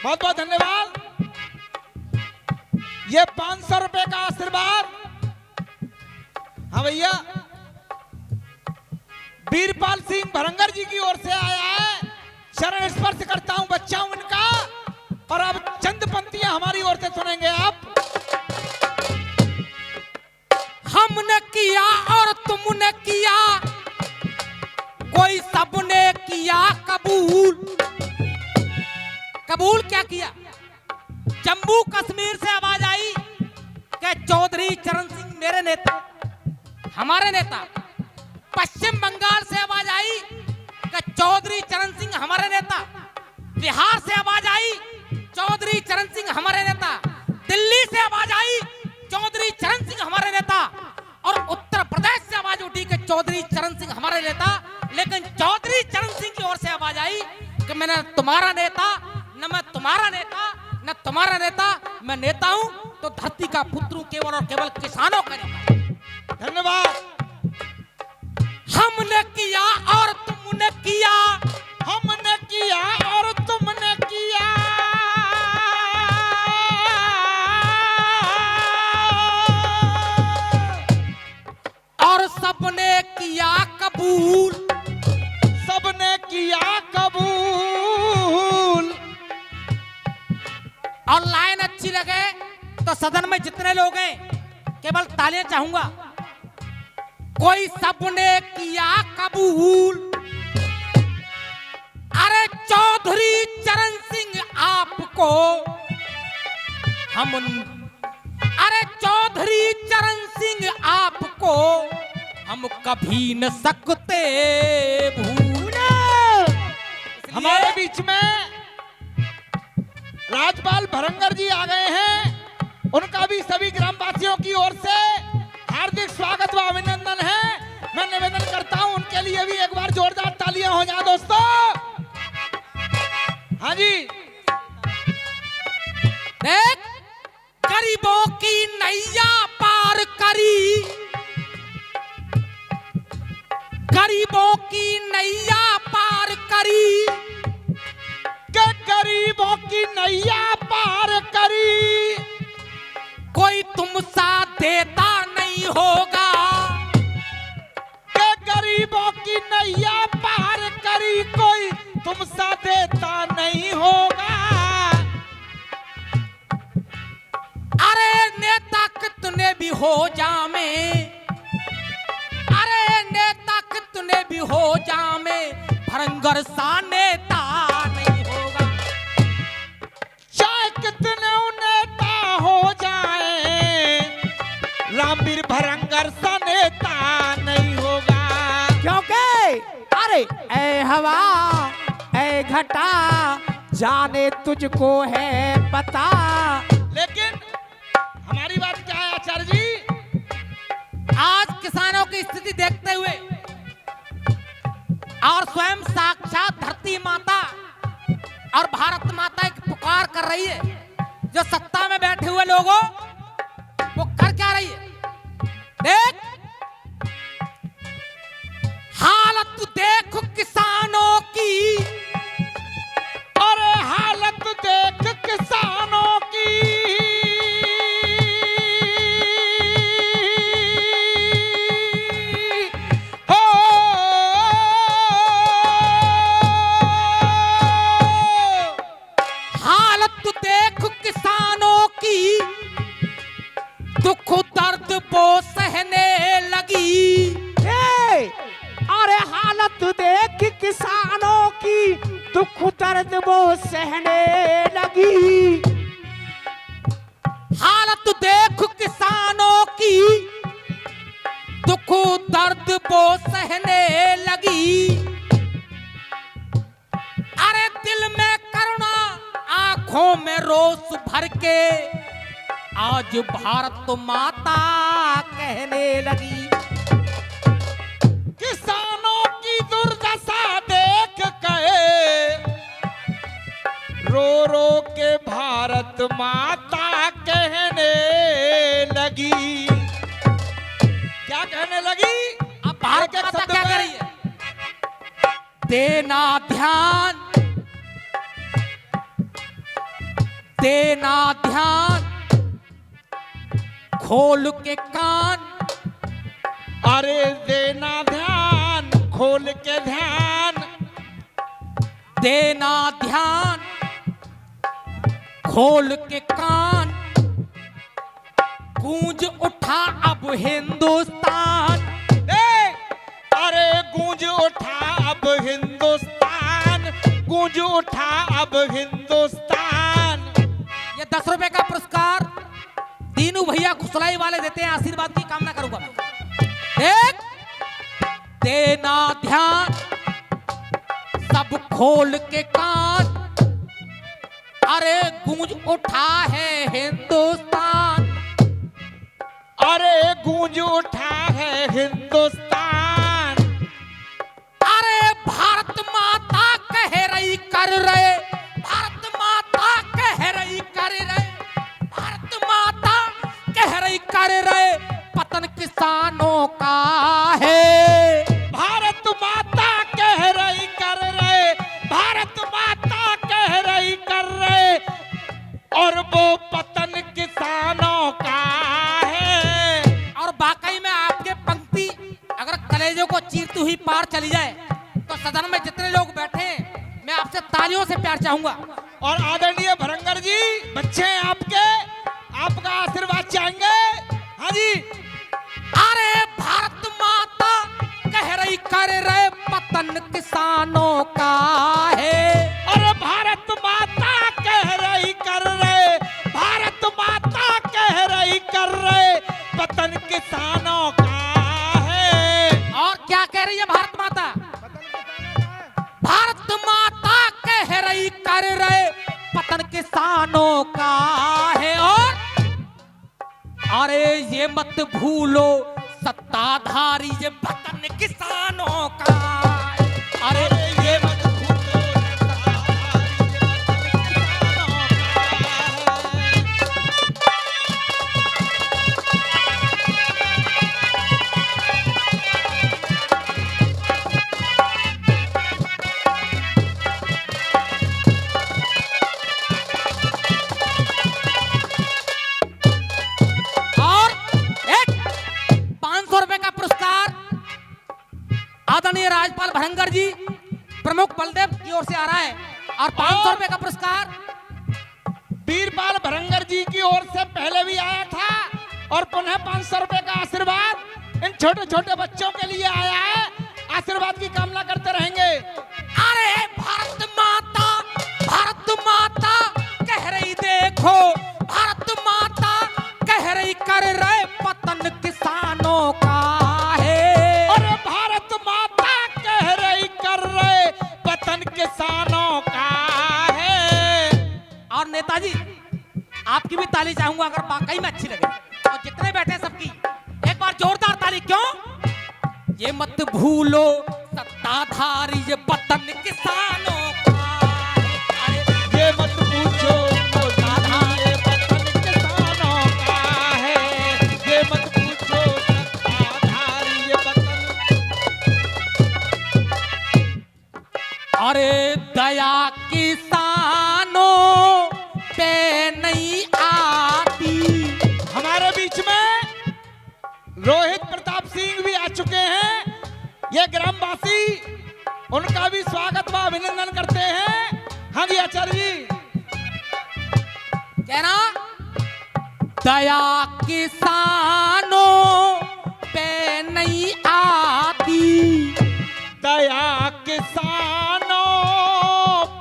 बहुत बहुत धन्यवाद। ये 500 रुपए का आशीर्वाद हाँ भैया वीरपाल सिंह भरंगर जी की ओर से आया है। चरण स्पर्श करता हूं बच्चा हूं इनका। और अब चंद पंक्तियां हमारी ओर से सुनेंगे आप। हमने किया और तुमने किया, कोई सबने किया कबूल। कबूल क्या किया? जम्मू कश्मीर से आवाज आई कि चौधरी चरण सिंह मेरे नेता, हमारे नेता। पश्चिम बंगाल से आवाज आई कि चौधरी चरण सिंह हमारे नेता। बिहार से आवाज आई चौधरी चरण सिंह हमारे नेता। दिल्ली से आवाज आई चौधरी चरण सिंह हमारे नेता। और उत्तर प्रदेश से आवाज उठी कि चौधरी चरण सिंह हमारे नेता। लेकिन चौधरी चरण सिंह की ओर से आवाज आई कि मैं न तुम्हारा नेता, न मैं तुम्हारा नेता, न तुम्हारा नेता, मैं नेता हूं तो धरती का पुत्र हूं, केवल और केवल किसानों का नेता। धन्यवाद। हमने किया और तुमने किया, हमने किया और तुमने किया, और सबने किया कबूल। सबने किया कबूल। और लाइन अच्छी लगे तो सदन में जितने लोग हैं केवल तालियां चाहूंगा। कोई सबने किया कबूल। अरे चौधरी चरण सिंह आपको हम, अरे चौधरी चरण सिंह आपको हम कभी न सकते भूल। हमारे बीच में राजपाल भरंगर जी आ गए हैं। उनका भी सभी ग्रामवासियों की ओर से हार्दिक स्वागत व अभिनंदन है। मैं निवेदन करता हूं उनके लिए भी एक बार जोरदार तालियां हो जाए दोस्तों। हाँ जी देख, गरीबों की नैया पार करी, गरीबों की नैया पार करी, के गरीबों की नैया पार करी, कोई तुम सा देता नहीं होगा। के गरीबों की नैया पार करी, कोई तुम सा देता नहीं होगा। अरे नेता कितने भी हो जामे, अरे नेता कितने भी हो जामे, भरंगर सा नेता नहीं होगा। चाहे कितने नेता हो जाए, रामवीर भरंगर सा नेता नहीं होगा। क्योंकि अरे ऐ हवा ऐ घटा जाने तुझको है पता। लेकिन हमारी बात क्या है आचार्य जी? आज किसानों की स्थिति देखते हुए और स्वयं साक्षात धरती माता और भारत माता एक पुकार कर रही है। जो सत्ता में बैठे हुए लोगों वो कर क्या रही है? देख, हालत देख किसानों की, अरे हालत देख किसानों की, हो हालत देख किसानों की, दुख दर्द वो सहने लगी। अरे हालत देख किसानों की, दुख दर्द वो सहने लगी। हालत देख किसानों की, दुख दर्द वो सहने लगी। अरे दिल में करुणा, आंखों में रोष भर के, आज भारत माता कहने लगी। किसानों की दुर्दशा देख कहे, रो रो के भारत माता कहने लगी। क्या कहने लगी? अब भारत एक-एक माता शब्द क्या पे- कर रही है? देना ध्यान, देना ध्यान खोल के कान, अरे देना ध्यान खोल के ध्यान, देना ध्यान खोल के कान, गूंज उठा अब हिंदुस्तान। अरे गूंज उठा अब हिंदुस्तान, गूंज उठा अब हिंदुस्तान। ये 10 रुपए का पुरस्कार दीनू भैया खुसलाई वाले देते हैं, आशीर्वाद की कामना करूंगा मैं। एक देना ध्यान सब खोल के कान, अरे गूंज उठा है हिंदुस्तान, अरे गूंज उठा है हिंदुस्तान। अरे भारत माता कह रही कर रहे, भारत माता कह रही कर रहे, भारत माता कह रही कर रहे, पतन किसानों का है। भारत माता कह रही कर रहे, भारत माता कह रही कर रहे, और वो पतन किसानों का है। और वाकई में आपके पंक्ति अगर कलेजों को चीरती हुई पार चली जाए तो सदन में जितने लोग बैठे हैं मैं आपसे तालियों से प्यार चाहूंगा। और आदरणीय भरंगर जी बच्चे हैं आपके, आपका आशीर्वाद चाहेंगे। हाँ जी। अरे भारत माता कह रही कर रहे, पतन किसानों का है। अरे भारत माता कह रही कर रहे, भारत माता कह रही कर रहे, पतन किसानों का है। और क्या कह रही है भारत माता? भारत माता कह रही कर रहे, पतन किसानों का है। और अरे ये मत भूलो सत्ताधारी ये पतन किसानों का है। अरे ये मत भूलो और एक 500 रुपए का पुरस्कार आदरणीय राजपाल भरंगर जी प्रमुख बलदेव की ओर से आ रहा है। और 500 रुपए का पुरस्कार वीरपाल भरंगर जी की ओर से पहले भी आया था, और पुनः 500 रुपए का आशीर्वाद इन छोटे छोटे बच्चों के लिए आया है। आशीर्वाद की कामना करते रहेंगे। अरे भारत माता कह रही देखो, भारत माता कह रही कर रहे, पतन किसानों का है। अरे भारत माता कह रही कर रहे, पतन किसानों का है। और नेताजी आपकी भी ताली चाहूंगा अगर वाकई में अच्छी लगे, और जितने बैठे सबकी एक बार जोरदार ताली। क्यों? ये मत भूलो सत्ताधारी ये पतन किसानों का है। अरे ये मत पूछो सत्ताधारी ये पतन किसानों का है। ये मत पूछो सत्ताधारी ये पतन। अरे दया किसानों पे नहीं आती। हमारे बीच में रोहित प्रताप सिंह भी आ चुके हैं। ये ग्रामवासी उनका भी स्वागत व अभिनंदन करते हैं। हाँ जी आचार्य जी। कहना दया किसानों पे नहीं आती, दया किसानों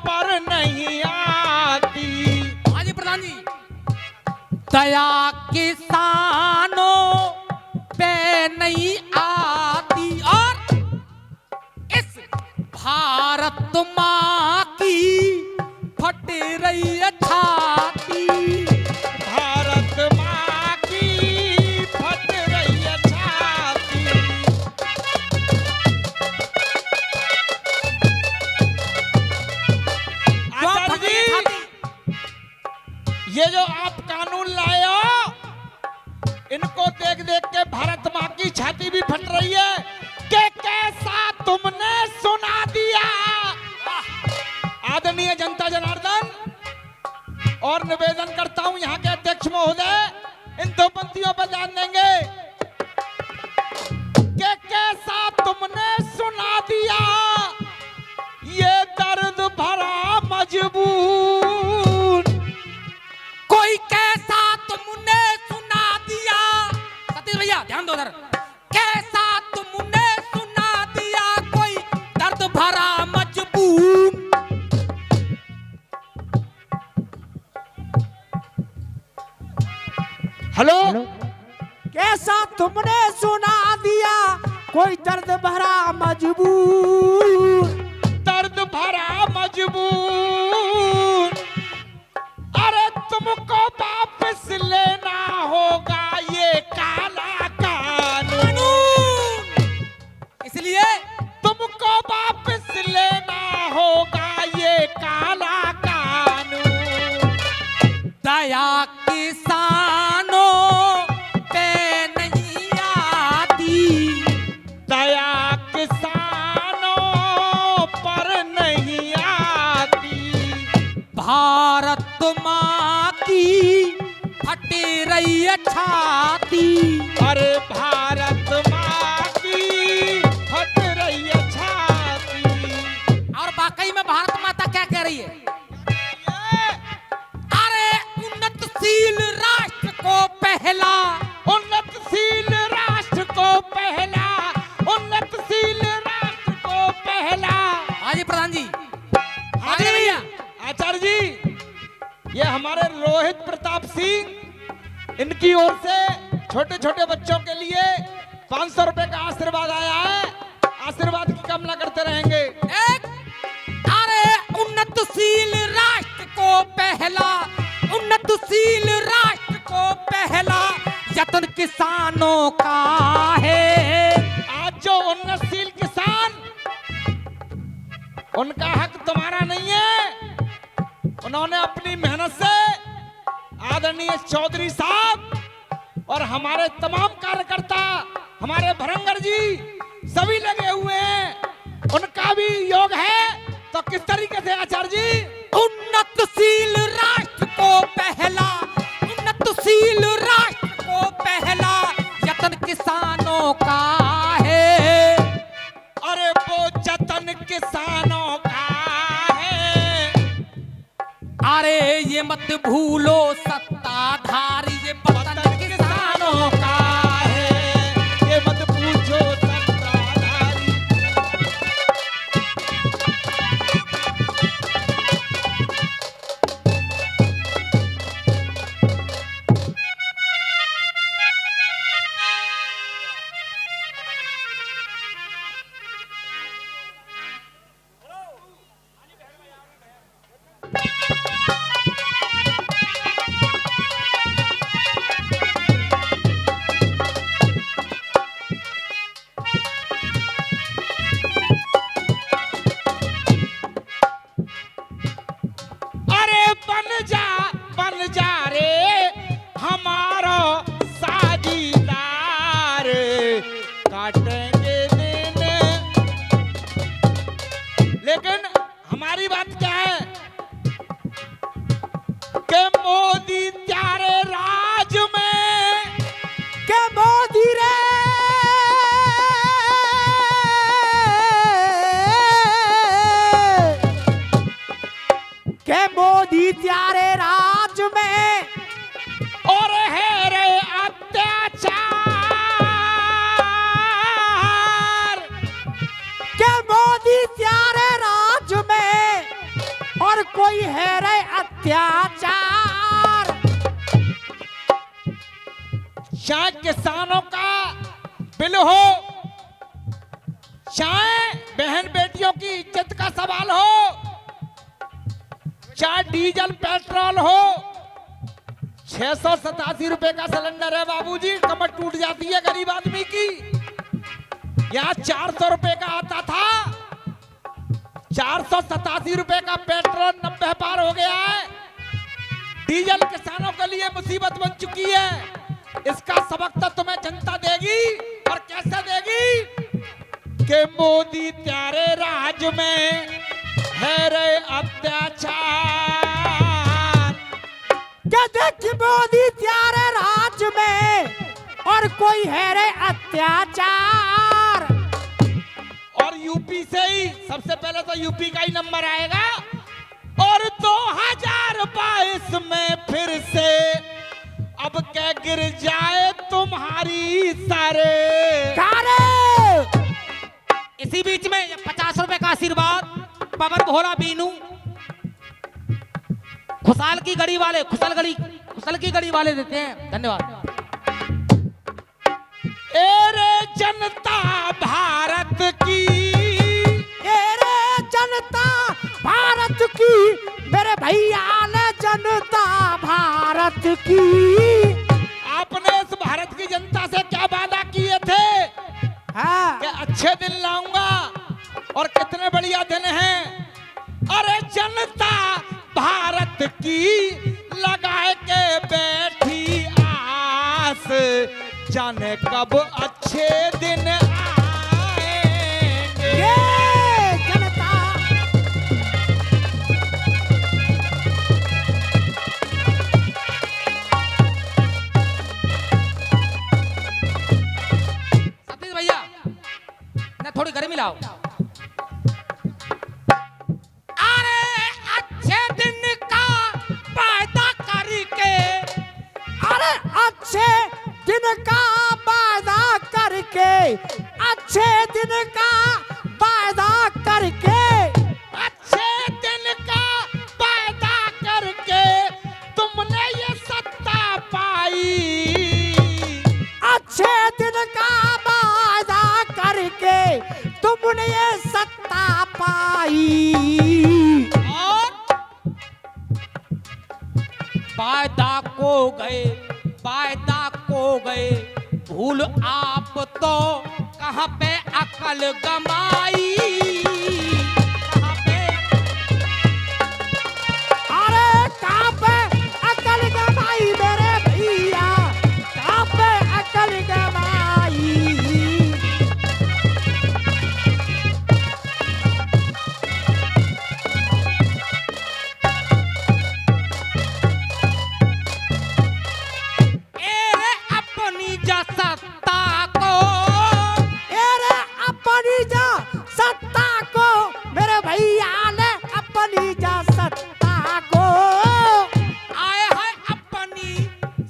पर नहीं आती। हाँ जी प्रधान जी। दया किसानों पे नहीं आती, और इस भारत माँ की फट रही है छाती। भारत माँ की फट रही है छाती। क्यों आचार्य फट रही है जी, छाती? ये जो आप कानून लाए हो, इनको देख देख के भारत माँ की छाती भी फट रही है कि कैसा तुमने सुना दिया। आदरणीय जनता जनार्दन और निवेदन करता हूं यहाँ के अध्यक्ष महोदय इन दो पंक्तियों पर ध्यान देंगे कि कैसा तुमने सुना दिया ये दर्द भरा मजबूर, कोई कैसा तुमने सुना दिया, सतीश भैया ध्यान दो उधर, कैसा तुमने सुना दिया कोई दर्द भरा मजबूर। हेलो कैसा तुमने सुना दिया कोई दर्द भरा मजबूर, दर्द भरा मजबूर, अरे तुमको वापस लेना होगा ये काला कानून, इसलिए तुमको वापस लेना होगा ये काला कानून। दया किसानों पे नहीं आती, दया किसानों पर नहीं आती, भारत माँ की फटी रही है छाती, अरे भारत माँ की फट रही है छाती। और वाकई में भारत माता क्या कह रही है? अरे उन्नतशील राष्ट्र को पहला, उन्नतशील राष्ट्र को पहला, उन्नतशील राष्ट्र को पहला। हाजी प्रधान जी, आगे भैया आचार्य जी, ये हमारे रोहित प्रताप सिंह, इनकी ओर से छोटे छोटे बच्चों के लिए 500 रुपए का आशीर्वाद आया है। आशीर्वाद की कामना करते रहेंगे। एक, अरे उन्नतशील राष्ट्र को पहला, उन्नतशील राष्ट्र को पहला यत्न किसानों का है। आज जो उन्नतशील किसान, उनका हक तुम्हारा नहीं है। उन्होंने अपनी मेहनत से आदरणीय चौधरी साहब और हमारे तमाम कार्यकर्ता, हमारे भरंगर जी सभी लगे हुए हैं, उनका भी योग है। तो किस तरीके से आचार्य जी? उन्नतशील राष्ट्र को पहला, उन्नतशील राष्ट्र को पहला यत्न किसानों का है। अरे वो जतन किसानों का है। अरे ये मत भूलो सत्ताधारी ये वतन किसानों का है, ये मत पूछो सत्ताधारी। अरे बन जा रे हमारा साझीदार, काटेंगे दिन। लेकिन हमारी बात क्या है कि मोदी त्यारे राज में, के मोदी रे के मोदी त्यारे राज में और है रे अत्याचार, के मोदी त्यारे राज में और कोई है रे अत्याचार। चाहे किसानों का बिल हो, चाहे बहन बेटियों की इज्जत का सवाल हो, चाहे डीजल पेट्रोल हो। 687 रुपए का सिलेंडर है बाबूजी, कमर टूट जाती है गरीब आदमी की। यहाँ 400 रुपए का आता था, 487 रुपए का पेट्रोल 90 पार हो गया है। डीजल किसानों के लिए मुसीबत बन चुकी है। इसका सबक तो तुम्हें जनता देगी, और कैसे देगी कि मोदी त्यारे राज में है रे अत्याचार। देख मोदी त्यारे राज में और कोई है रे अत्याचार। और यूपी से ही सबसे पहले तो यूपी का ही नंबर आएगा। और 2022 में फिर से अब क्या गिर जाए तुम्हारी सारे। इसी बीच में 50 रुपए का आशीर्वाद पवन भोला बीनू खुशाल की गड़ी वाले खुशल की गड़ी वाले देते हैं। धन्यवाद। एरे जनता भारत की, एरे जनता भारत की, मेरे भैया ने जनता भारत की। आपने इस भारत की जनता से क्या वादा किए थे? हाँ। कि अच्छे दिन लाऊंगा, और कितने बढ़िया दिन हैं। अरे जनता भारत की लगाए के बैठी आस, जाने कब अच्छे दिन आएंगे। ये जनता सतीश भैया ना थोड़ी गर्मी लाओ। अरे अच्छे दिन का वादा करके, अरे अच्छे दिन का वादा करके, अच्छे दिन का वादा करके, अच्छे दिन का वादा करके तुमने ये सत्ता पाई। अच्छे दिन का वादा करके तुमने ये सत्ता पाई। और वादा को गए भूल आप तो कहाँ पे अकल गमाई। कहाँ पे अरे कहाँ पे अकल गमाई मेरे भैया, कहाँ पे अकल गमाई। एरे अपनी जा सत्ता को, अरे अपनी जा सत्ता को, मेरे भैया ने अपनी जा सत्ता को। आए है अपनी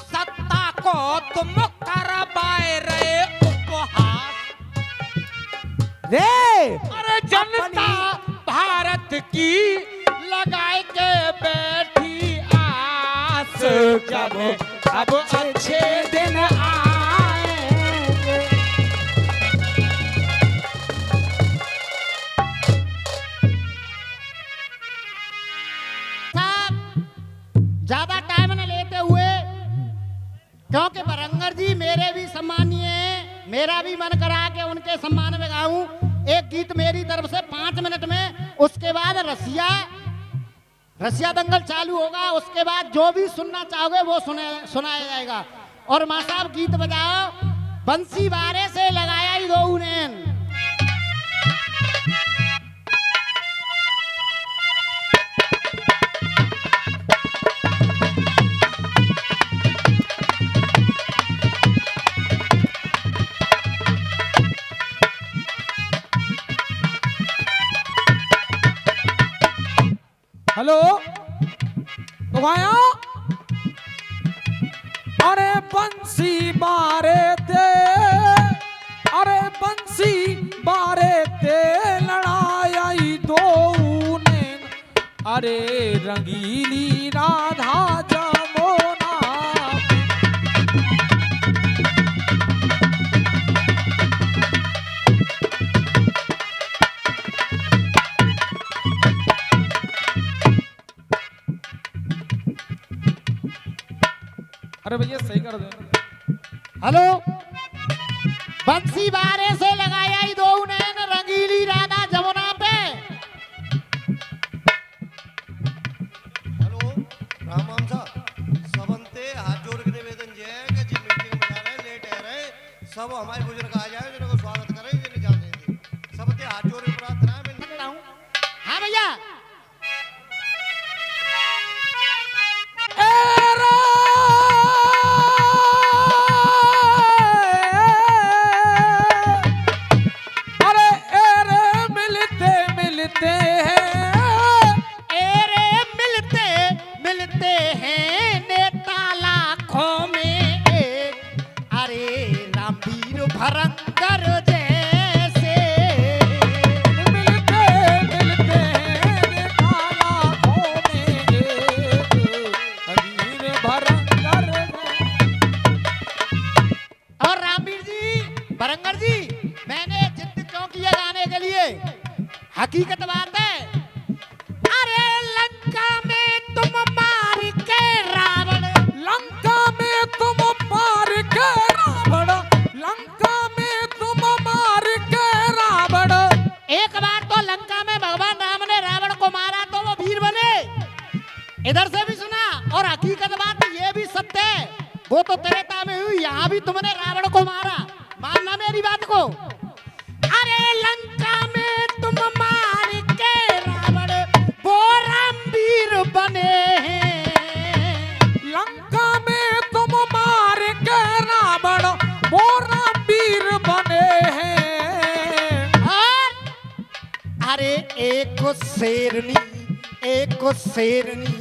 सत्ता को तुम करवाए रहे उपहास। रे अरे जनता भारत की लगाए के बैठी आस, जब अब अच्छे दिन आएंगे। साहब ज्यादा टाइम न लेते हुए, क्योंकि बरंगर जी मेरे भी सम्मानीय हैं, मेरा भी मन करा के उनके सम्मान में गाऊं एक गीत मेरी तरफ से 5 मिनट में। उसके बाद रसिया दंगल चालू होगा। उसके बाद जो भी सुनना चाहोगे वो सुनाया जाएगा। और माँ साहब गीत बजाओ, बंसी बारे से लगाया ही दो उन्हें। हेलो उगाया, अरे बंसी बारे ते, अरे बंसी बारे ते लड़ाई दो ने, अरे रंगीली राधा जमुना। अरे भैया सही कर दे। हेलो, बंसी बारे से लगाया ही दो नैन रंगीली राधा जमुना पे। हेलो राम सबंते हाथ जोड़ के निवेदन जे है कि जी मीटिंग में जा रहे लेट है रहे सब हमारे बुजुर्ग आ जाए जिनको स्वागत करें जिन्हें जाने दें। सबंते हाथ जोड़ के प्रार्थना है। हाँ भैया। ए हकीकत बात है। अरे लंका में तुम मार के रावण, लंका में तुम मार के रावण, लंका में तुम मार के रावण। एक बार तो लंका में भगवान राम ने रावण को मारा तो वो वीर बने, इधर से भी सुना। और हकीकत बात ये भी सत्य है, वो तो त्रेता में हुई, यहाँ भी तुमने रावण को मारा, मानना मेरी बात को। अरे लंका में तुम मार के रावण, वो राम वीर बने हैं। लंका में तुम मार के रावण, वो राम वीर बने हैं। और अरे एक शेरनी, एक शेरनी,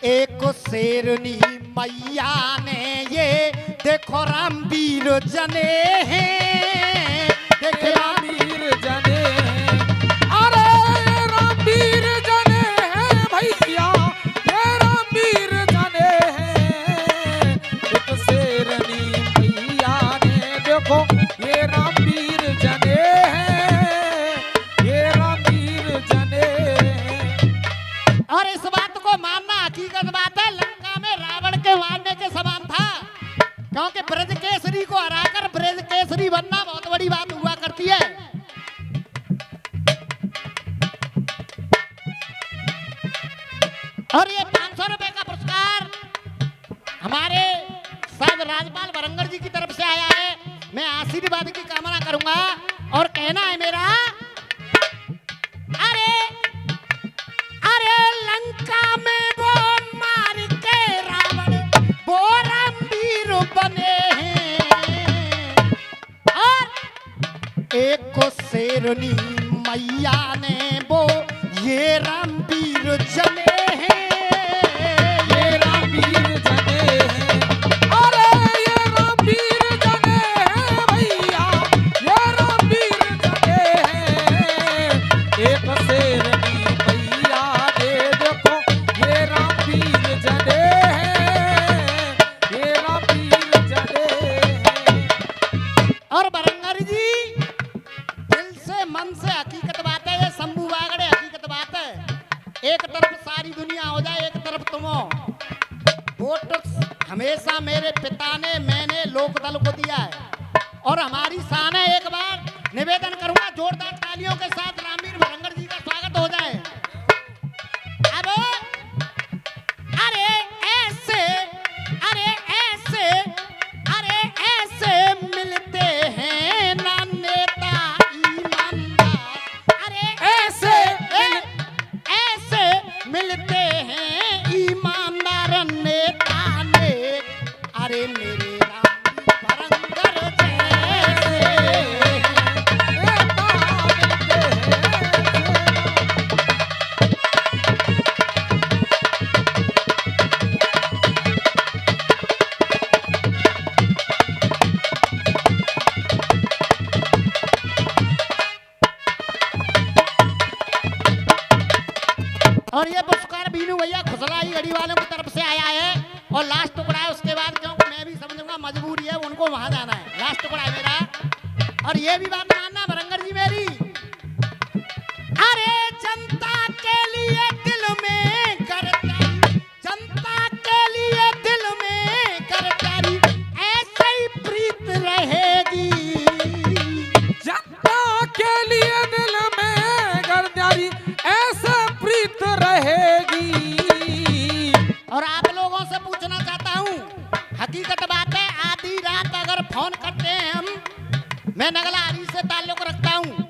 एक शेरनी मैया ने ये देखो राम वीर जने हैं, देखो राम वीर जने हैं। अरे ये राम वीर जने हैं भैया, ये राम वीर जने हैं। एक शेरनी मैया ने देखो ये राम वीर जने हैं, ये राम वीर जने हैं। और इस बात को मानना हकीकत बात है, लंका में रावण के मारने के समान था, क्योंकि ब्रज केसरी को हराकर ब्रज केसरी बनना बहुत बड़ी बात हुआ करती है। और ये 500 रुपए का पुरस्कार हमारे साथ राजपाल वरंगर जी की तरफ से आया है। मैं आशीर्वाद की कामना करूंगा और कहना है मेरा, अरे अरे लंका में वो मार के रावण, वो राम वीर बने हैं। और एक को शेरनी मैया ने वो ये राम वीर जने हैं, ये राम वीर जने हैं। अरे ये राम वीर जने हैं भैया, ये राम वीर जने हैं। एक शेरनी मैया ने देखो ये राम वीर जने हैं, ये राम वीर जने हैं। और बरंगर जी दिल से मन से हकीकत बात है, ये शंभू बागड़े हकीकत बात है। एक तरफ सारी दुनिया हो जाए, एक तरफ तुम हो। वोट हमेशा मेरे पिता ने, मैंने लोकदल को दिया है और हमारी शान है। एक बार निवेदन करूंगा, जोरदार तालियों के साथ रामवीर बरंगर जी का स्वागत हो जाए। अब अरे ऐसे, अरे ऐसे, अरे ऐसे मिलते हैं ना नेता ईमानदार, अरे ऐसे ऐसे मिलते हैं ईमानदार नेता ने, अरे मेरे राम बरंगर जैसे नेता मिलते और ये पुरस्कार बीनू भैया खुसलाई गढ़ी वालों की तरफ से आया है। और लास्ट टुकड़ा है उसके बाद, क्योंकि मैं भी समझूंगा मजबूरी है, उनको वहां जाना है। लास्ट टुकड़ा है मेरा, और ये भी बात मानना बरंगर जी मेरी, अरे जनता के लिए दिल में करतारी, जनता के लिए दिल में करतारी, ऐसे ही प्रीत रहेगी। जनता के लिए दिल में गर्दारी ऐसे प्रीत रहेगी। और आप लोगों से पूछना चाहता हूँ, हकीकत बात है, आधी रात अगर फोन करते हैं हम, मैं नगला हरी से ताल्लुक रखता हूँ,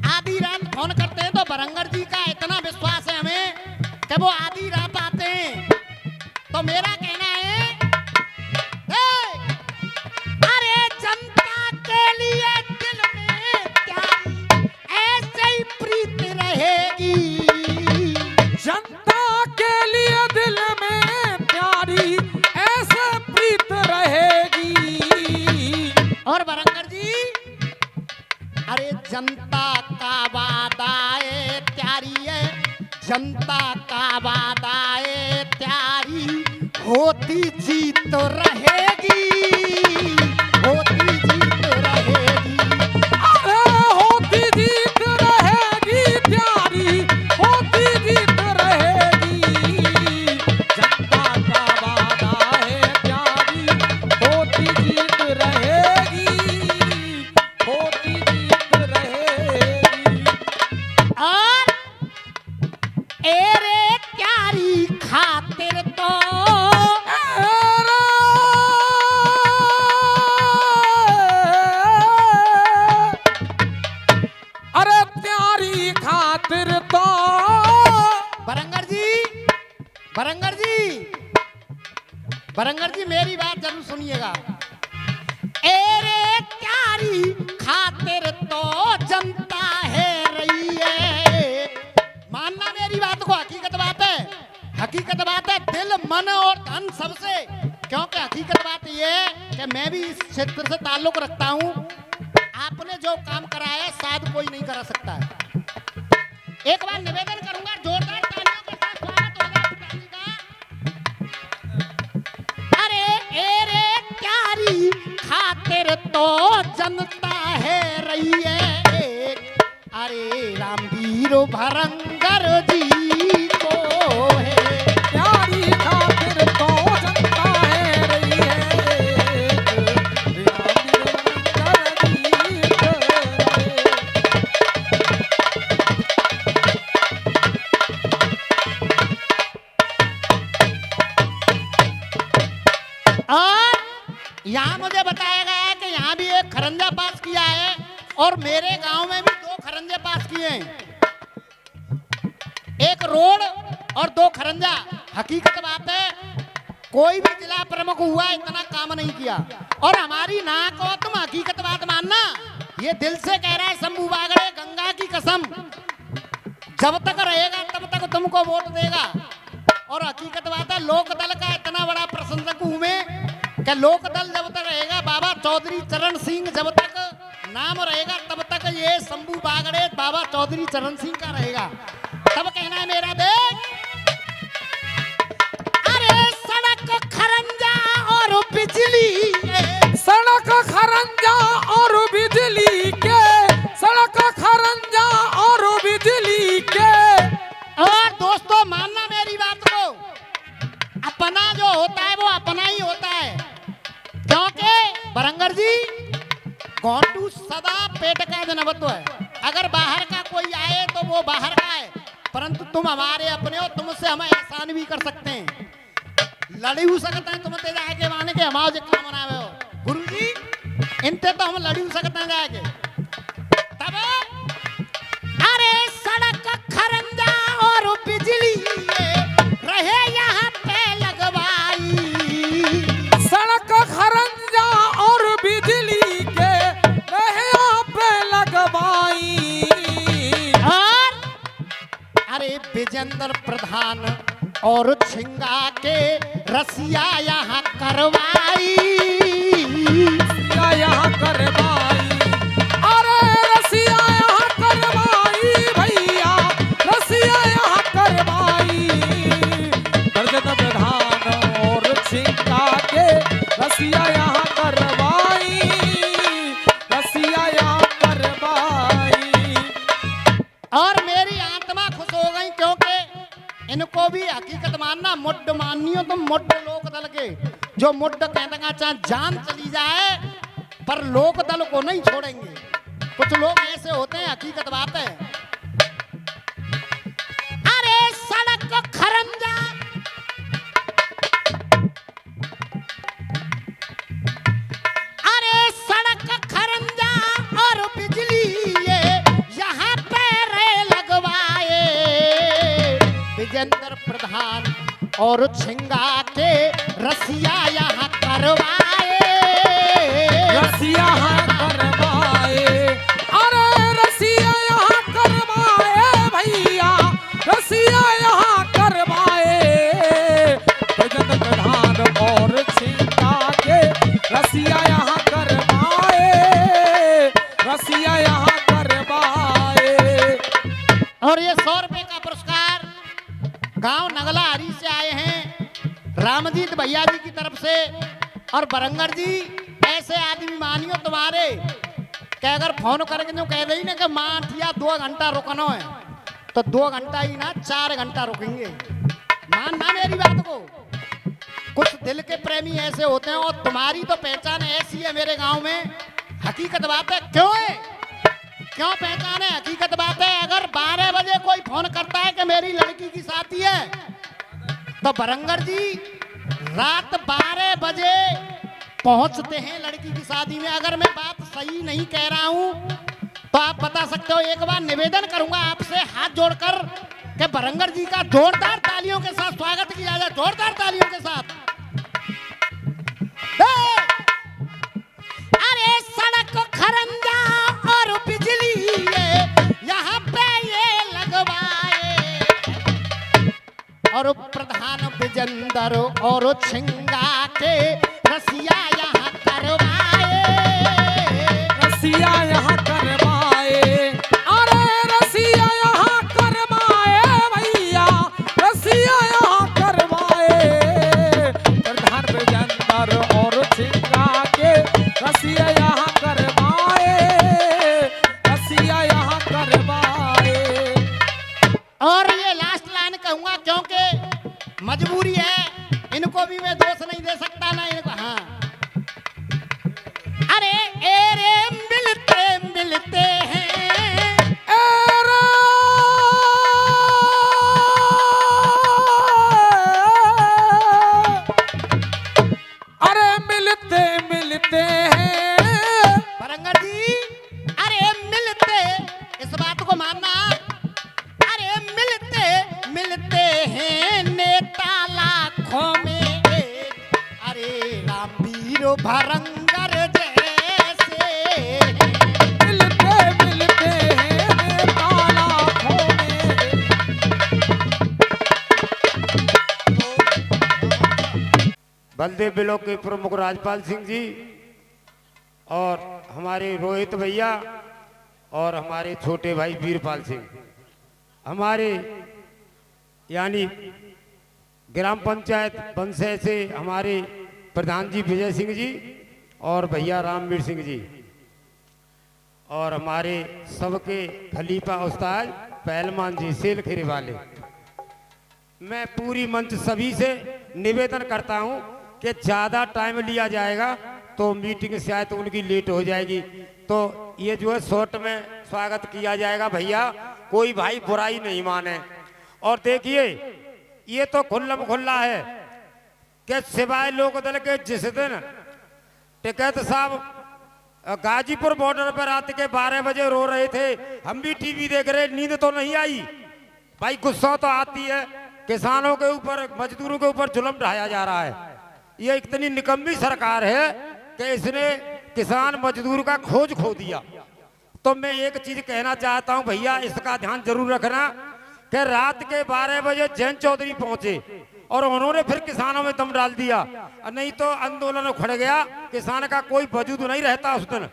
आधी रात फोन करते हैं तो बरंगर जी का इतना विश्वास है हमें कि वो आधी रात आते हैं। तो मेरा कहना है, अरे जनता के लिए दिल में प्यारी ऐसे ही प्रीत रहेगी। जनता के लिए दिल में प्यारी ऐसे प्रीत रहेगी। और बरंगर जी, अरे जनता का वादाए त्यारी है, जनता का वादाए त्यारी, होती जीत तो रहेगी, होती जीत रहेगी। अरे होती जीत रहेगी प्यारी, बरंगर जी मेरी बात जरूर सुनिएगा। एरे प्यारी खातिर तो जनता है रही है। मानना मेरी बात को, हकीकत बात है, हकीकत बात है, दिल मन और धन सबसे। क्योंकि हकीकत बात ये है कि मैं भी इस क्षेत्र से ताल्लुक रखता हूँ। आपने जो काम कराया शायद कोई नहीं करा सकता है। एक बार निवेदन करूंगा, जोरदार तालियों के साथ स्वागत होगा पुरानी का। अरे एरे प्यारी खातिर तो जनता है रही है एक। अरे रामवीर भरंगर जी को है प्यारी खातिर तो जनता है रही है और यहाँ मुझे बताया गया है कि यहाँ भी एक खरंजा पास किया है और मेरे गांव में भी 2 खरंजे पास किए हैं, एक रोड और 2 खरंजा। हकीकत बात है, कोई भी जिला प्रमुख हुआ इतना काम नहीं किया। और हमारी नाक हो तुम हकीकत बात मानना, ये दिल से कह रहा है शंभू बागड़े, गंगा की कसम, जब तक रहेगा तब तक तुमको वोट देगा। और हकीकत बात है, लोकदल का इतना बड़ा प्रशंसक हूं मैं कि लोकदल जब तक रहेगा, बाबा चौधरी चरण सिंह जब तक नाम रहेगा तब तक ये शंभू बागड़े बाबा चौधरी चरण सिंह का रहेगा। तब कहना है मेरा देश। अरे सड़क खरंजा और बिजली, सड़क खरंजा और बिजली के, सड़क खरंजा और बिजली के। और दोस्तों मानना मेरी बात को, अपना जो होता है वो अपना ही होता है। क्योंकि बरंगर जी गोंटू सदा पेट का जनवत्व है। अगर बाहर का कोई आए तो वो बाहर का है, परंतु तुम हमारे अपने हो, तुमसे हम एहसान भी कर सकते हैं, लड़ी हो सकते हैं तुम ते जाके माने के हमारे काम बनावे हो गुरु जी, इनते तो हम लड़ी हो सकते हैं जाके। तब अरे सड़क खरंजा और बिजली रहे यहाँ पे लगवाई, सड़क खरंजा और बिजली के रहे यहाँ पे लगवाई। और अरे विजेंद्र प्रधान और छिंगा के रसिया यहाँ करवाई, रसिया यहाँ करवाई, अरे रसिया यहाँ करवाई भैया, रसिया यहाँ करवाई। विजेंद्र प्रधान और छिंगा के रसिया यहाँ करवाई, रसिया यहाँ करवाई। और मेरी आत्मा खुश हो गई क्योंकि इनको भी हकीकत मानना, मुड्ड मानियो तुम, मुड्ड लोकदल के, जो मुड्ड कहते हैं चाहे जान चली जाए पर लोकदल को नहीं छोड़ेंगे। कुछ लोग ऐसे होते हैं, हकीकत बात है। अरे सड़क खरंजा, अरे सड़क खरंजा और बिजली ये यहाँ पे रे लगवाए, विजेंद्र प्रधान और छिंगा के रसिया यहाँ करवाए, रसिया यहाँ करवाए, अरे रसिया यहाँ करवाए भैया, रसिया यहाँ करवाए। विजेंद्र प्रधान और छिंगा के रसिया यहाँ करवाए, रसिया यहाँ करवाए। और ये 100 रुपए का पुरस्कार गांव नगला हरी से आए हैं रामजीत भैया जी की तरफ से। और बरंगर जी ऐसे आदमी मानियो तुम्हारे कि अगर फोन करके जो कह रही ना कि माँ ठिया 2 घंटा रुकनो है तो 2 घंटा ही ना 4 घंटा रुकेंगे। मानना मेरी बात को, कुछ दिल के प्रेमी ऐसे होते हैं और तुम्हारी तो पहचान ऐसी है मेरे गांव में। हकीकत बात है, क्यों है, क्यों पहचान है, हकीकत बात है। अगर 12 बजे कोई फोन करता है कि मेरी लड़की की शादी है तो बरंगर जी रात 12 बजे पहुंचते हैं लड़की की शादी में। अगर मैं बात सही नहीं कह रहा हूं तो आप बता सकते हो। एक बार निवेदन करूंगा आपसे हाथ जोड़कर कि बरंगर जी का जोरदार तालियों के साथ स्वागत किया जाए, जोरदार तालियों के साथ। और प्रधान विजेंद्र और छिंगा के रसिया यहाँ करवाए। रसिया यहाँ करवाए, अरे रसिया यहाँ करवाए भैया, रसिया यहाँ करवाए। प्रधान विजेंद्र और छिंगा के रसिया यहाँ करवाए, रसिया यहाँ करवाए। और ये लास्ट लाइन कहूंगा क्योंकि मजबूरी है, इनको भी मैं दोष नहीं दे सकता ना इनको। हाँ, अरे एरे मिलते मिलते हैं, अरे मिलते मिलते हैं। बरंगर जी अरे मिलते, इस बात को मानना, अरे मिलते मिलते हैं नेता लाखों में एक, अरे रामवीर भरंगर जैसे। मिलते मिलते हैं नेता लाखों में। बलदेव ब्लॉक के प्रमुख राजपाल सिंह जी और हमारे रोहित भैया और हमारे छोटे भाई वीरपाल सिंह, हमारे यानी ग्राम पंचायत बंसै से हमारे प्रधान जी विजय सिंह जी और भैया रामवीर सिंह जी, और हमारे सबके खलीफा उस्ताद पहलवान जी सेलखेरे वाले। मैं पूरी मंच सभी से निवेदन करता हूं कि ज़्यादा टाइम लिया जाएगा तो मीटिंग शायद उनकी लेट हो जाएगी, तो ये जो है शॉर्ट में स्वागत किया जाएगा भैया, कोई भाई बुराई नहीं माने। और देखिए ये तो खुल्लम खुल्ला है कि सिवाय लोक दल के जिस दिन टिकैत साहब गाजीपुर बॉर्डर पर रात के 12 बजे रो रहे थे, हम भी टीवी देख रहे, नींद तो नहीं आई भाई, गुस्सा तो आती है। किसानों के ऊपर मजदूरों के ऊपर जुल्म ढाया जा रहा है। ये इतनी निकम्मी सरकार है कि इसने किसान मजदूर का खोज खो दिया। तो मैं एक चीज कहना चाहता हूं भैया, इसका ध्यान जरूर रखना कि रात के 12 बजे जयंत चौधरी पहुंचे और उन्होंने फिर किसानों में दम डाल दिया, नहीं तो आंदोलन उखड़ गया, किसान का कोई वजूद नहीं रहता उस दिन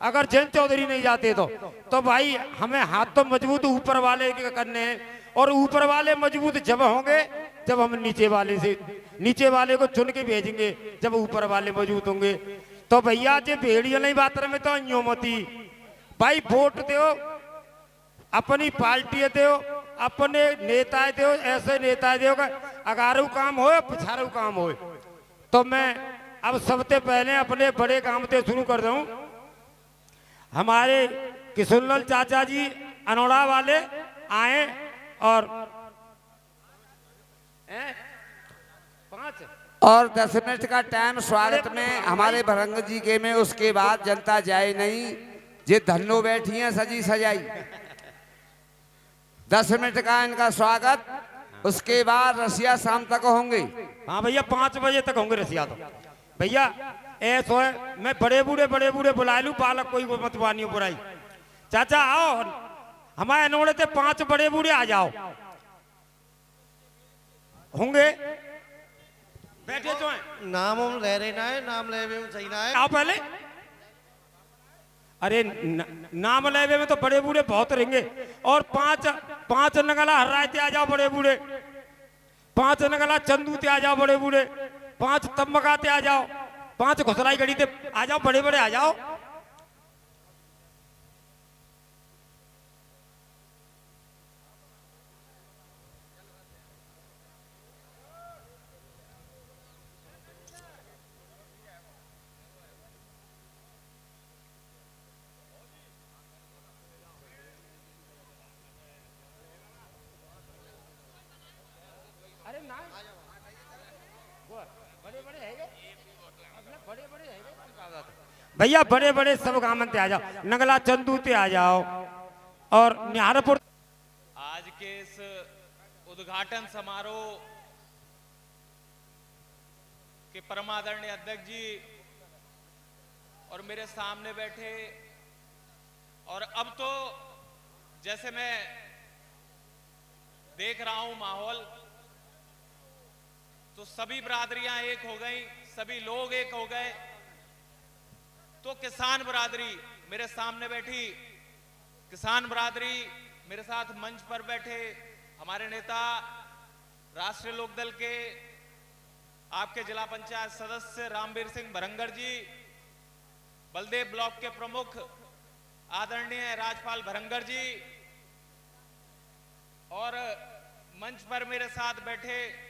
अगर जयंत चौधरी नहीं जाते तो भाई हमें हाथ तो मजबूत ऊपर वाले के करने हैं, और ऊपर वाले मजबूत जब होंगे जब हम नीचे वाले को चुन के भेजेंगे, जब ऊपर वाले मजबूत होंगे। तो भैया जे भेड़िया नहीं बात में तो यो मती भाई, वोट दो अपनी पार्टी दो, अपने नेता दो, ऐसे नेता दो अगारू काम हो पिछारू काम हो। तो मैं अब सबसे पहले अपने बड़े काम से शुरू कर दूं। हमारे किशनलाल चाचा जी अनोड़ा वाले आए और 10 मिनट का टाइम स्वागत में हमारे भरंग जी के में, उसके बाद जनता जाए नहीं, ये धन्नो बैठी हैं सजी सजाई। 10 मिनट का इनका स्वागत, उसके बाद रसिया शाम तक होंगे। हाँ भैया 5 बजे तक होंगे रसिया। तो भैया ऐसा है, मैं बड़े बूढ़े बुला लूं, बालक कोई मत बानी बुराई। चाचा आओ, हमारे अनोड़े थे 5 बड़े बूढ़े आ जाओ, होंगे बैठे जो हैं। नाम हम ले रहे ना है, नाम ले में सही ना है। आओ पहले, अरे नाम लेवे में तो बड़े बूढ़े बहुत रहेंगे, और 5 नगला हर्राते आ जाओ बड़े बूढ़े, 5 नगला चंदू ते आ जाओ बड़े बूढ़े, 5 तम्बकाते आ जाओ, 5 घुसलाई गढ़ी ते आ जाओ, बड़े बड़े आ जाओ। भैया बड़े बड़े सब गामन ते आ जाओ, नगला चंदू ते आ जाओ, और निहारपुर। आज के इस उद्घाटन समारोह के परमादरणीय अध्यक्ष जी और मेरे सामने बैठे, और अब तो जैसे मैं देख रहा हूं माहौल तो सभी बिरादरियां एक हो गई, सभी लोग एक हो गए। तो किसान बिरादरी मेरे सामने बैठी, किसान बिरादरी मेरे साथ मंच पर बैठे हमारे नेता राष्ट्रीय लोकदल के आपके जिला पंचायत सदस्य रामवीर सिंह भरंगर जी, बलदेव ब्लॉक के प्रमुख आदरणीय राजपाल भरंगर जी, और मंच पर मेरे साथ बैठे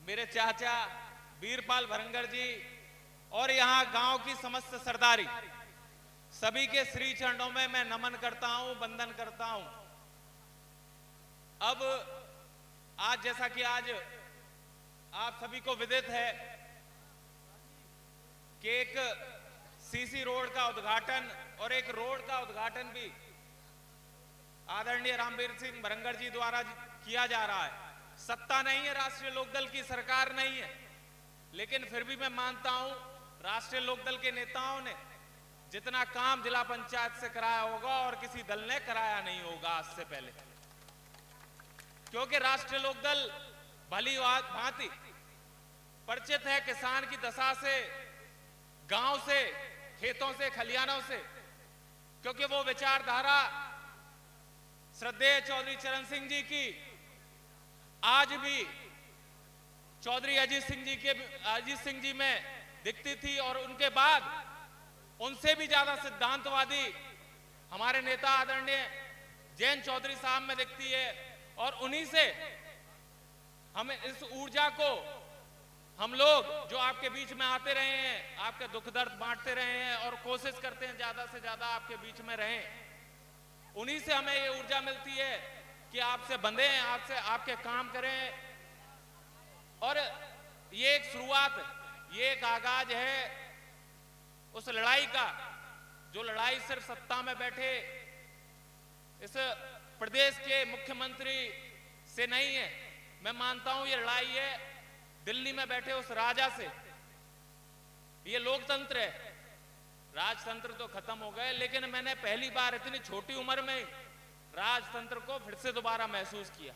मेरे चाचा वीरपाल भरंगर जी, और यहां गांव की समस्त सरदारी, सभी के श्री चरणों में मैं नमन करता हूं, वंदन करता हूं। अब आज जैसा कि आज आप सभी को विदित है कि एक सीसी रोड का उद्घाटन और एक रोड का उद्घाटन भी आदरणीय रामवीर सिंह भरंगर जी द्वारा किया जा रहा है। सत्ता नहीं है, राष्ट्रीय लोकदल की सरकार नहीं है, लेकिन फिर भी मैं मानता हूं राष्ट्रीय लोकदल के नेताओं ने जितना काम जिला पंचायत से कराया होगा और किसी दल ने कराया नहीं होगा आज से पहले, क्योंकि राष्ट्रीय लोकदल भली भांति परिचित है किसान की दशा से, गांव से, खेतों से, खलियानों से, क्योंकि वो विचारधारा श्रद्धेय चौधरी चरण सिंह जी की आज भी चौधरी अजीत सिंह जी में दिखती थी, और उनके बाद उनसे भी ज्यादा सिद्धांतवादी हमारे नेता आदरणीय जैन चौधरी साहब में दिखती है। और उन्हीं से हमें इस ऊर्जा को हम लोग जो आपके बीच में आते रहे हैं, आपके दुख दर्द बांटते रहे हैं और कोशिश करते हैं ज्यादा से ज्यादा आपके बीच में रहें, उन्हीं से हमें ये ऊर्जा मिलती है कि आपसे बंधे, आपसे आपके काम करें। और ये एक शुरुआत, ये एक आगाज है उस लड़ाई का, जो लड़ाई सिर्फ सत्ता में बैठे इस प्रदेश के मुख्यमंत्री से नहीं है। मैं मानता हूं ये लड़ाई है दिल्ली में बैठे उस राजा से। ये लोकतंत्र है, राजतंत्र तो खत्म हो गए, लेकिन मैंने पहली बार इतनी छोटी उम्र में राजतंत्र को फिर से दोबारा महसूस किया,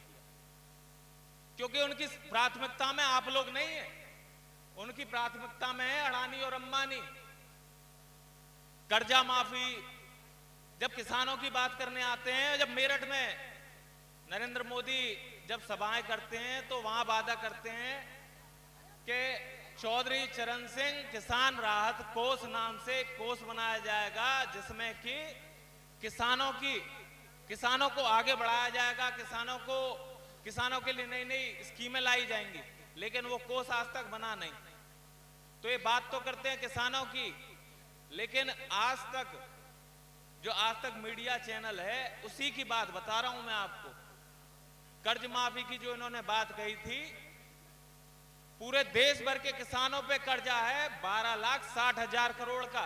क्योंकि उनकी प्राथमिकता में आप लोग नहीं है, उनकी प्राथमिकता में है अडानी और अंबानी। कर्जा माफी, जब किसानों की बात करने आते हैं, जब मेरठ में नरेंद्र मोदी जब सभाएं करते हैं तो वहां वादा करते हैं कि चौधरी चरण सिंह किसान राहत कोष नाम से कोष बनाया जाएगा, जिसमें कि किसानों को आगे बढ़ाया जाएगा, किसानों के लिए नई नई स्कीमें लाई जाएंगी, लेकिन वो कोष आज तक बना नहीं। तो ये बात तो करते हैं किसानों की, लेकिन आज तक मीडिया चैनल है उसी की बात बता रहा हूं मैं आपको। कर्ज माफी की जो इन्होंने बात कही थी, पूरे देश भर के किसानों पे कर्जा है 12,60,000 करोड़ का,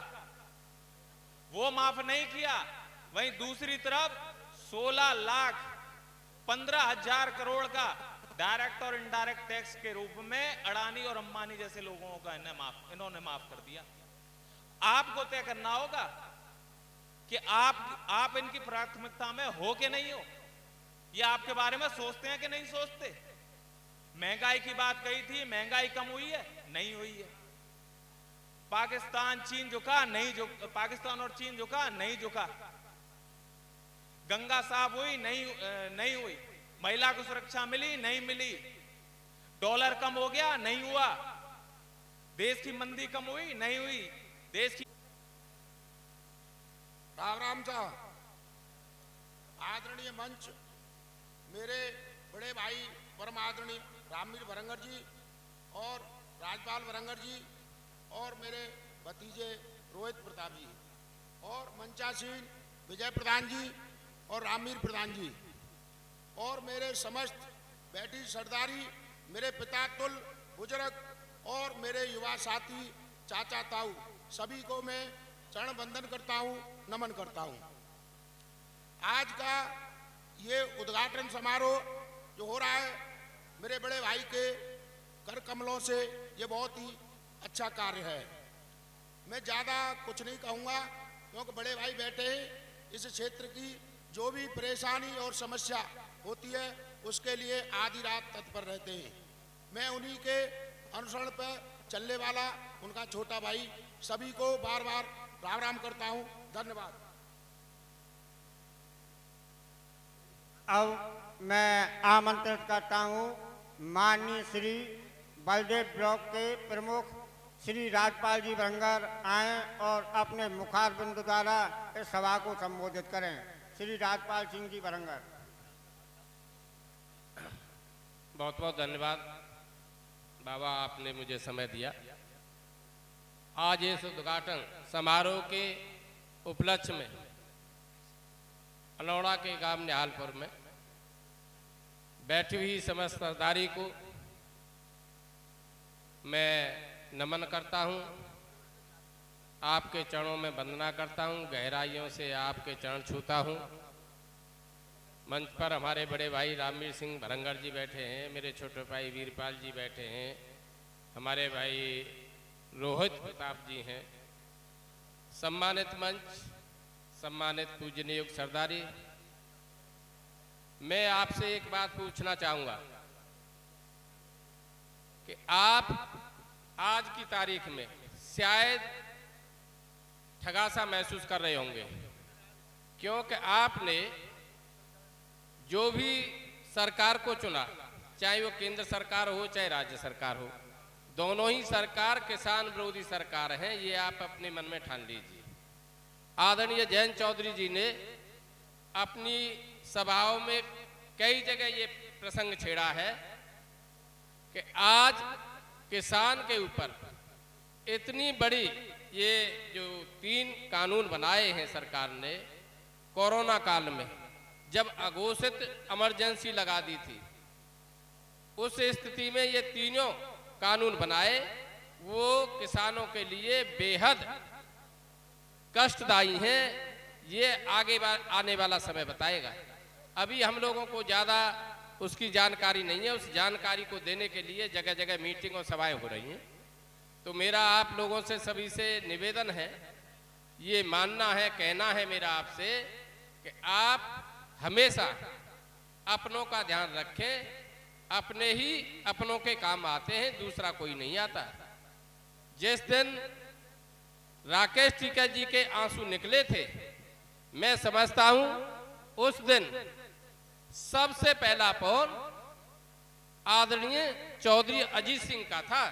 वो माफ नहीं किया। वहीं दूसरी तरफ 16,15,000 करोड़ का डायरेक्ट और इनडायरेक्ट टैक्स के रूप में अडानी और अंबानी जैसे लोगों का इन्होंने माफ कर दिया। आपको तय करना होगा कि आप इनकी प्राथमिकता में हो कि नहीं हो, ये आपके बारे में सोचते हैं कि नहीं सोचते। महंगाई की बात कही थी, महंगाई कम हुई है? नहीं हुई है। पाकिस्तान चीन झुका? पाकिस्तान और चीन झुका? नहीं झुका। गंगा साफ हुई? नहीं हुई। महिला को सुरक्षा मिली? नहीं मिली। डॉलर कम हो गया? नहीं हुआ। देश की मंदी कम हुई? नहीं हुई। देश की राम साहब, आदरणीय मंच, मेरे बड़े भाई परम आदरणीय रामवीर भरंगर जी और राजपाल भरंगर जी और मेरे भतीजे रोहित प्रताप जी और मंचासीन विजय प्रधान जी और रामवीर प्रधान जी और मेरे समस्त बैठी सरदारी, मेरे पिता तुल बुजुर्ग और मेरे युवा साथी चाचा ताऊ, सभी को मैं चरण वंदन करता हूँ, नमन करता हूँ। आज का ये उद्घाटन समारोह जो हो रहा है मेरे बड़े भाई के कर कमलों से, ये बहुत ही अच्छा कार्य है। मैं ज़्यादा कुछ नहीं कहूँगा क्योंकि बड़े भाई बैठे हैं। इस क्षेत्र की जो भी परेशानी और समस्या होती है उसके लिए आधी रात तत्पर रहते हैं। मैं उन्हीं के अनुसरण पर चलने वाला उनका छोटा भाई सभी को बार बार राम राम करता हूं। धन्यवाद। अब मैं आमंत्रित करता हूं माननीय श्री बलदेव ब्लॉक के प्रमुख श्री राजपाल जी भरंगर आए और अपने मुखारबिंद द्वारा इस सभा को संबोधित करें। श्री राजपाल सिंह जी भरंगर। बहुत बहुत धन्यवाद बाबा, आपने मुझे समय दिया। आज इस उद्घाटन समारोह के उपलक्ष्य में अनौड़ा के गांव निहालपुर में बैठी हुई समस्त सरदारी को मैं नमन करता हूं, आपके चरणों में वंदना करता हूं, गहराइयों से आपके चरण छूता हूं। मंच पर हमारे बड़े भाई रामवीर सिंह भरंगर जी बैठे हैं, मेरे छोटे भाई वीरपाल जी बैठे हैं, हमारे भाई रोहित प्रताप जी हैं। सम्मानित मंच, सम्मानित पूजनीय युग सरदारी, मैं आपसे एक बात पूछना चाहूंगा कि आप आज की तारीख में शायद ठगासा महसूस कर रहे होंगे, क्योंकि आपने जो भी सरकार को चुना, चाहे वो केंद्र सरकार हो चाहे राज्य सरकार हो, दोनों ही सरकार किसान विरोधी सरकार हैं, ये आप अपने मन में ठान लीजिए। आदरणीय जयंत चौधरी जी ने अपनी सभाओं में कई जगह ये प्रसंग छेड़ा है कि आज किसान के ऊपर इतनी बड़ी ये जो 3 कानून बनाए हैं सरकार ने कोरोना काल में, जब अघोषित इमरजेंसी लगा दी थी, उस स्थिति में ये तीनों कानून बनाए, वो किसानों के लिए बेहद कष्टदायी हैं। ये आगे आने वाला समय बताएगा। अभी हम लोगों को ज़्यादा उसकी जानकारी नहीं है, उस जानकारी को देने के लिए जगह जगह मीटिंग और सभाएं हो रही हैं। तो मेरा आप लोगों से सभी से निवेदन है, ये मानना है, कहना है मेरा आपसे कि आप हमेशा अपनों का ध्यान रखें। अपने ही अपनों के काम आते हैं, दूसरा कोई नहीं आता। जिस दिन राकेश टिकैत जी के आंसू निकले थे, मैं समझता हूं उस दिन सबसे पहला फोन आदरणीय चौधरी अजीत सिंह का था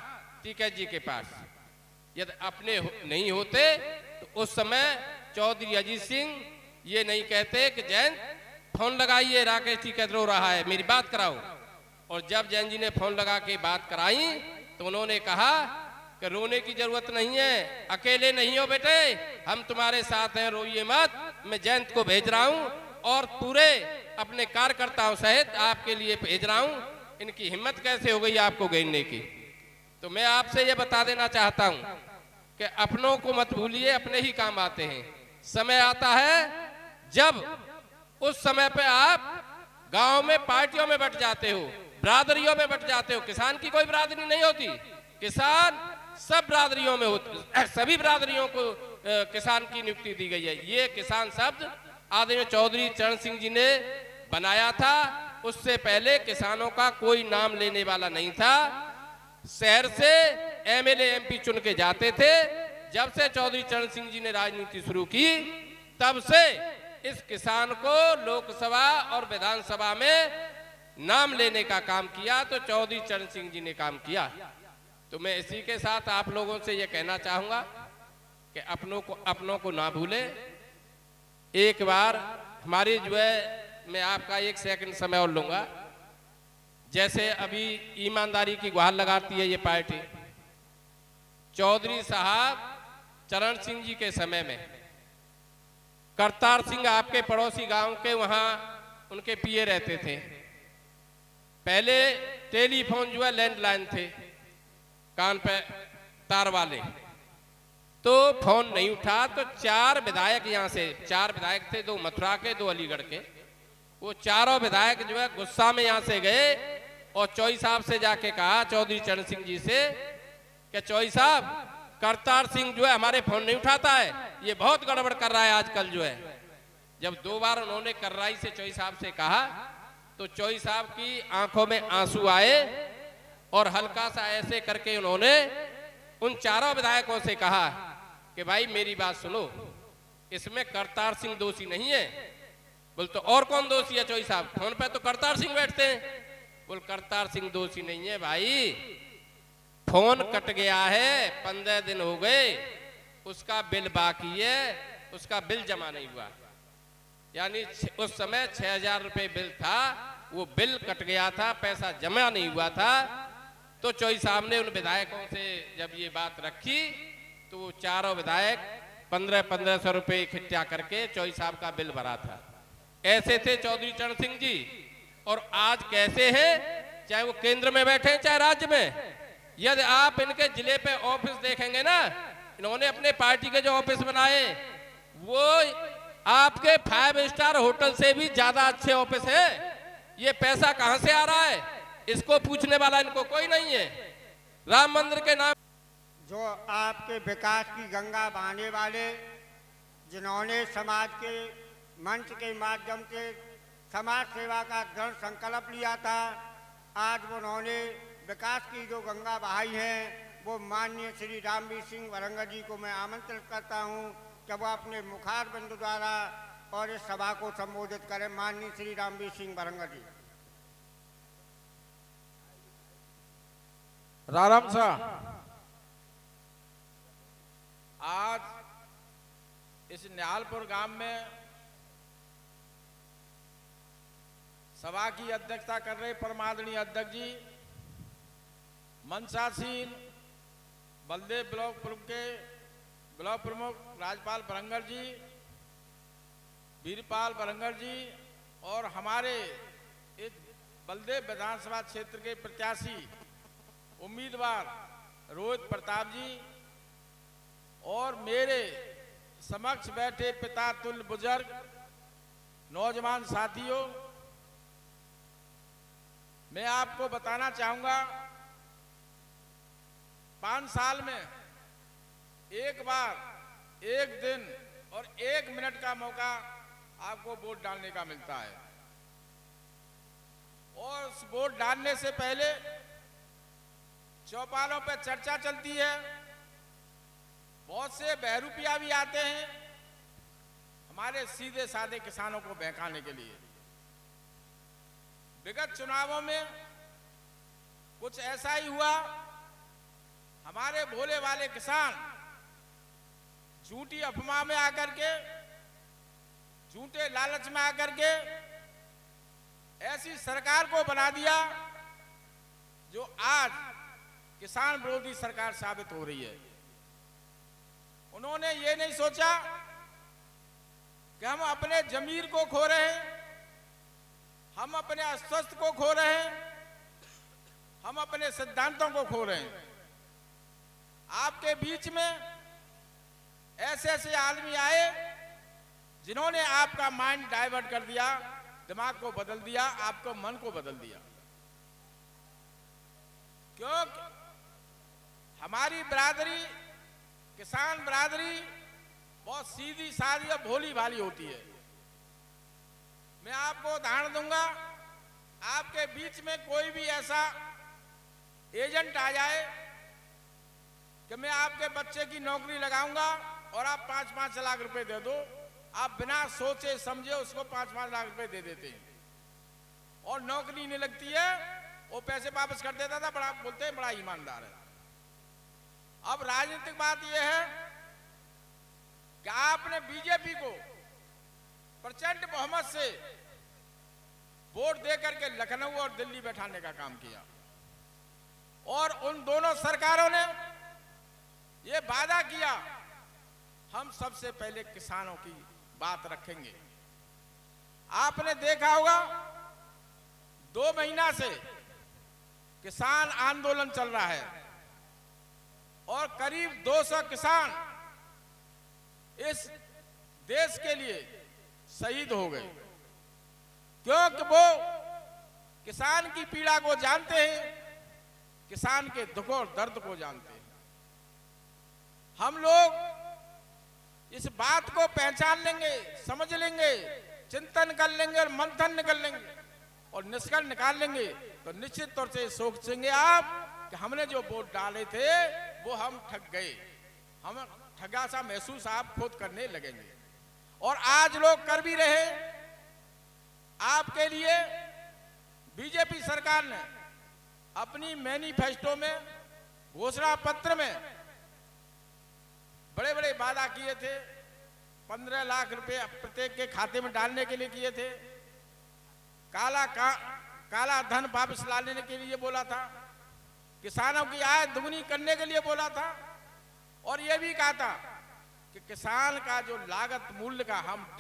टिकैत जी के पास। यदि अपने नहीं होते तो उस समय चौधरी अजीत सिंह ये नहीं कहते कि जयंत फोन लगाइए, राकेश टिकैत रो रहा है, मेरी बात कराओ। और जब जयंत जी ने फोन लगा के बात कराई तो उन्होंने कहा कि रोने की जरूरत नहीं है, अकेले नहीं हो बेटे, हम तुम्हारे साथ हैं, रोइए मत, मैं जयंत को भेज रहा हूं और पूरे अपने कार्यकर्ताओं सहित आपके लिए भेज रहा हूं। इनकी हिम्मत कैसे हो गई आपको घेरने की। तो मैं आपसे ये बता देना चाहता हूं कि अपनों को मत भूलिए, अपने ही काम आते हैं। समय आता है जब उस समय पे आप गांव में पार्टियों में बट जाते हो, बिरादरियों में बट जाते हो। किसान की कोई बिरादरी नहीं होती, किसान सब बिरादरियों में होते, सभी बिरादरियों को किसान की नियुक्ति दी गई है। ये किसान शब्द आदरणीय चौधरी चरण सिंह जी ने बनाया था, उससे पहले किसानों का कोई नाम लेने वाला नहीं था। शहर से एमएलए एमपी चुन के जाते थे। जब से चौधरी चरण सिंह जी ने राजनीति शुरू की, तब से इस किसान को लोकसभा और विधानसभा में नाम लेने का काम किया, तो चौधरी चरण सिंह जी ने काम किया। तो मैं इसी के साथ आप लोगों से ये कहना चाहूंगा कि अपनों को ना भूले। एक बार हमारी जो है, मैं आपका 1 सेकंड समय और लूंगा। जैसे अभी ईमानदारी की गुहार लगाती है ये पार्टी, चौधरी साहब चरण सिंह जी के समय में करतार सिंह आपके पड़ोसी गांव के वहां उनके पीए रहते थे। पहले टेलीफोन जो है लैंडलाइन थे, कान पे तार वाले, तो फोन नहीं उठा। तो 4 विधायक यहाँ से, 4 विधायक थे, 2 मथुरा के, 2 अलीगढ़ के। वो चारों विधायक जो है गुस्सा में यहाँ से गए और चौधरी साहब से जाके कहा, चौधरी चरण सिंह जी से, कि चौधरी साहब करतार सिंह जो है हमारे फोन नहीं उठाता है, ये बहुत गड़बड़ कर रहा है आजकल जो है। जब 2 बार उन्होंने कर्राई से चौधरी साहब से कहा, तो चौई साहब की आंखों में आंसू आए और हल्का सा ऐसे करके उन्होंने उन चारों विधायकों से कहा कि भाई मेरी बात सुनो, इसमें करतार सिंह दोषी नहीं है। बोल तो और कौन दोषी है चौई साहब? फोन पे तो करतार सिंह बैठते हैं। बोल करतार सिंह दोषी नहीं है भाई, फोन कट गया है, 15 दिन हो गए, उसका बिल बाकी है, उसका बिल जमा नहीं हुआ। यानी उस समय 6,000 रुपए बिल था, वो बिल कट गया था, पैसा जमा नहीं हुआ था। तो चौई साहब ने उन विधायकों से जब ये बात रखी तो वो चारों विधायक 1500 रुपए इकट्ठा करके चौई साहब का बिल भरा था। ऐसे थे चौधरी चरण सिंह जी। और आज कैसे हैं, चाहे वो केंद्र में बैठे हैं चाहे राज्य में। यदि आप इनके जिले पे ऑफिस देखेंगे ना, इन्होंने अपने पार्टी के जो ऑफिस बनाए वो आपके 5 स्टार होटल से भी ज्यादा अच्छे ऑफिस है। ये पैसा कहां से आ रहा है, इसको पूछने वाला इनको कोई नहीं है। राम मंदिर के नाम जो आपके विकास की गंगा बहाने वाले, जिन्होंने समाज के मंच के माध्यम से समाज सेवा का दृढ़ संकल्प लिया था, आज उन्होंने विकास की जो गंगा बहाई है, वो माननीय श्री रामवीर सिंह वरंगा जी को मैं आमंत्रित करता हूं कि वो अपने मुखार बिंदु द्वारा और इस सभा को संबोधित करें। माननीय श्री रामवीर सिंह वरंगा जी। राम सा, आज इस न्यालपुर गांव में सभा की अध्यक्षता कर रहे परमादरणीय अध्यक्ष जी, मनसासीन बलदेव ब्लॉक के ब्लॉक प्रमुख राजपाल बरंगर जी, वीरपाल बरंगर जी और हमारे इस बलदेव विधानसभा क्षेत्र के प्रत्याशी उम्मीदवार रोहित प्रताप जी और मेरे समक्ष बैठे पिता तुल्य बुजुर्ग नौजवान साथियों, मैं आपको बताना चाहूंगा 5 साल में एक बार, एक दिन और 1 मिनट का मौका आपको वोट डालने का मिलता है। और उस वोट डालने से पहले चौपालों पर चर्चा चलती है, बहुत से बहरूपिया भी आते हैं हमारे सीधे साधे किसानों को बहकाने के लिए। विगत चुनावों में कुछ ऐसा ही हुआ, हमारे भोले वाले किसान झूठी अफवाह में आकर के, झूठे लालच में आकर के ऐसी सरकार को बना दिया जो आज किसान विरोधी सरकार साबित हो रही है। उन्होंने ये नहीं सोचा कि हम अपने जमीर को खो रहे हैं, हम अपने अस्तित्व को खो रहे हैं, हम अपने सिद्धांतों को खो रहे हैं। आपके बीच में ऐसे ऐसे आदमी आए जिन्होंने आपका माइंड डाइवर्ट कर दिया, दिमाग को बदल दिया, आपको मन को बदल दिया। क्योंकि हमारी बिरादरी, किसान बिरादरी बहुत सीधी सादी और भोली भाली होती है। मैं आपको उदाहरण दूंगा, आपके बीच में कोई भी ऐसा एजेंट आ जाए कि मैं आपके बच्चे की नौकरी लगाऊंगा और आप 5-5 लाख रुपए दे दो, आप बिना सोचे समझे उसको 5-5 लाख रुपए दे देते हैं और नौकरी नहीं लगती है, वो पैसे वापस कर देता था, बड़ा बोलते हैं बड़ा ईमानदार है। अब राजनीतिक बात यह है कि आपने बीजेपी को प्रचंड बहुमत से वोट देकर के लखनऊ और दिल्ली बैठाने का काम किया और उन दोनों सरकारों ने ये वादा किया हम सबसे पहले किसानों की बात रखेंगे। आपने देखा होगा 2 महीना से किसान आंदोलन चल रहा है और करीब 200 किसान इस देश के लिए शहीद हो गए, क्योंकि वो किसान की पीड़ा को जानते हैं, किसान के दुख और दर्द को जानते हैं। हम लोग इस बात को पहचान लेंगे, समझ लेंगे, चिंतन कर लेंगे और मंथन कर लेंगे और निष्कर्ष निकाल लेंगे तो निश्चित तौर से सोचेंगे आप कि हमने जो वोट डाले थे वो हम ठग गए, हम ठगा सा महसूस आप खुद करने लगेंगे। और आज लोग कर भी रहे। आपके लिए बीजेपी सरकार ने अपनी मैनिफेस्टो में, घोषणा पत्र में बड़े बड़े वादा किए थे। 15 लाख रुपए प्रत्येक के खाते में डालने के लिए किए थे। काला धन वापस लाने के लिए बोला था। किसानों की आय दुगनी करने के लिए बोला था। और यह भी कहा था कि किसान का जो लागत मूल्य का हम